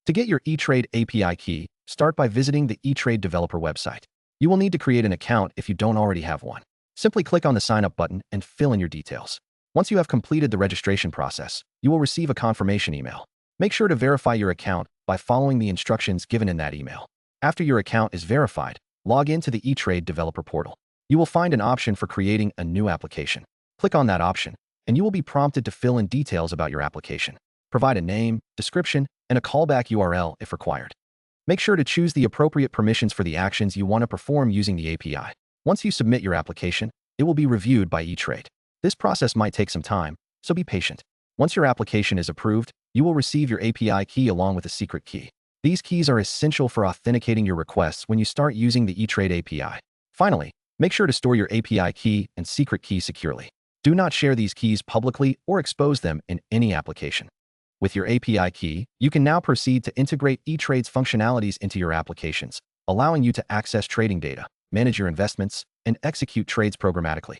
To get your eTrade API key, start by visiting the eTrade developer website. You will need to create an account if you don't already have one. Simply click on the Sign Up button and fill in your details. Once you have completed the registration process, you will receive a confirmation email. Make sure to verify your account by following the instructions given in that email. After your account is verified, log into the eTrade developer portal. You will find an option for creating a new application. Click on that option, and you will be prompted to fill in details about your application. Provide a name, description, and a callback URL if required. Make sure to choose the appropriate permissions for the actions you want to perform using the API. Once you submit your application, it will be reviewed by eTrade. This process might take some time, so be patient. Once your application is approved, you will receive your API key along with a secret key. These keys are essential for authenticating your requests when you start using the eTrade API. Finally, make sure to store your API key and secret key securely. Do not share these keys publicly or expose them in any application. With your API key, you can now proceed to integrate eTrade's functionalities into your applications, allowing you to access trading data, manage your investments, and execute trades programmatically.